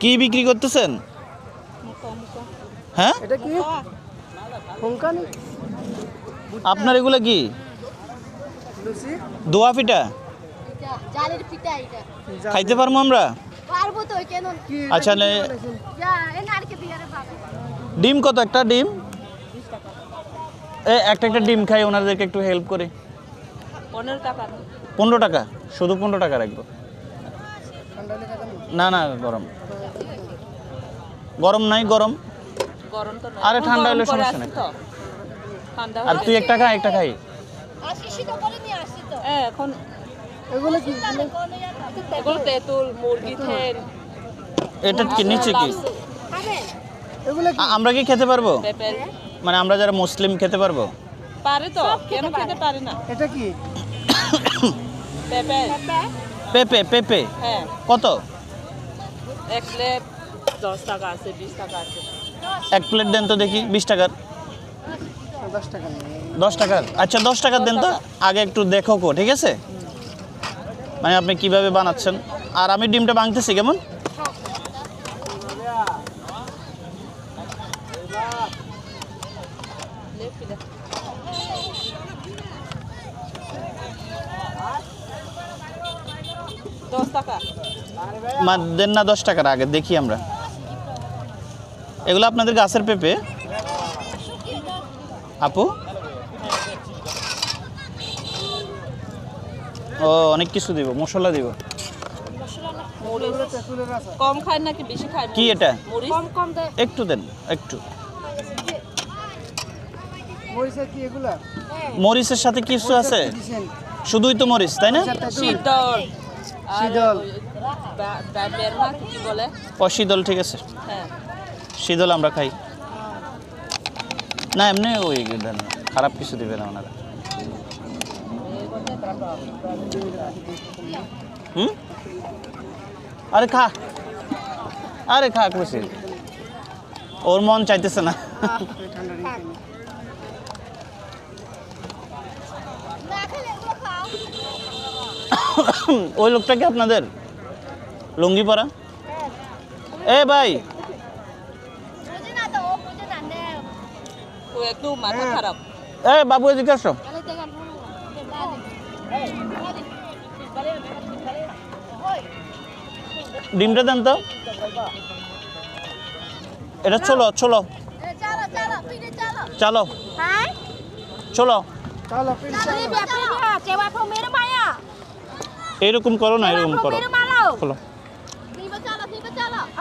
কি বিক্রি করতেছেন? হ্যাঁ, এটা কি হুঙ্কানি? আপনার এগুলো কি লুচি, দোয়া পিঠা? জালের পিঠা এটা খাইতে পারবো আমরা? পারবো তো কেন কি আচ্ছা, যা এ নারকে দিয়ে রে বাবা ডিম কত একটা ডিম? একটা ডিম খাই, ওনাদেরকে একটু হেল্প করে। 15 টাকা। 15 টাকা, শুধু 15 টাকা রাখবো। ঠান্ডা হলে খাবেন? না না, গরম গরম নাই, গরম। গরম তো না। আরে ঠান্ডা হলে সমস্যা নেই। ঠান্ডা আর তুই একটা খা, একটা খাই। আসি তো করে নিয়ে আসি তো এখন এগুলো কি? এগুলো তেঁতুল, মুরগি ঠ্যাং, এটা কি নিচে কি? খাবেন এগুলো কি? আমরা কি খেতে পারবো? পেঁপে মানে আমরা যারা মুসলিম খেতে পারবো? পারে তো, কেন খেতে পারে না? এটা কি? পেঁপে, পেঁপে, পেঁপে হ্যাঁ, কত? এক প্লেট 10 টাকা আছে, 20 টাকা আছে। এক প্লেট দেন তো দেখি, 20 টাকার। 10 টাকা নেই। 10 টাকার? আচ্ছা 10 টাকার দেন তো, আগে একটু দেখো কো, ঠিক আছে? মানে আপনি কিভাবে বানাচ্ছেন। আর আমি ডিমটা ভাঙতেছি কেমন? দশ টাকা। দেন না 10 টাকার, আগে দেখি আমরা। এগুলো আপনাদের গাছের পেঁপে আপু? ও, অনেক কিছু দিব, মশলা দিব। মরিচ তেঁতুলের আচার। কম খায় নাকি বেশি খায়? কি এটা? মরিচ কম কম দে একটু দেন, একটু। মরিচের কি এগুলা? মরিচের সাথে কিছু আছে? কি দিছেন? শুধুই তো মরিচ, তাই না? তেঁতুল। শীতল, শীতল। বের না কি বলে? অশীতল, ঠিক আছে। হ্যাঁ, শীতল আমরা খাই না, এমনি ওই দেন না, খারাপ কিছু দিবে না ওনারা। হুম, আরে খা, আরে খা, খুশি। ওর মন চাইতেছে না। ঠান্ডা নেই। না খেলে এগুলো খাও ওই লোকটা কি আপনাদের লুঙ্গি পরা? এ ভাই, বুঝে না তো ও বুঝে না নে ও একটু মাথা খারাপ। এ বাবু, এদিকে আসো। আরে দেখা ডিমটা দেন তো। এটা চলো চলো চলো চলো পিড়ে চলো চলো হাই চলো। চলো pin Ini biar pilih, cewek pemiru Maya. এইরকম করো না, এরকম করো। Pemiru malau. খোলো।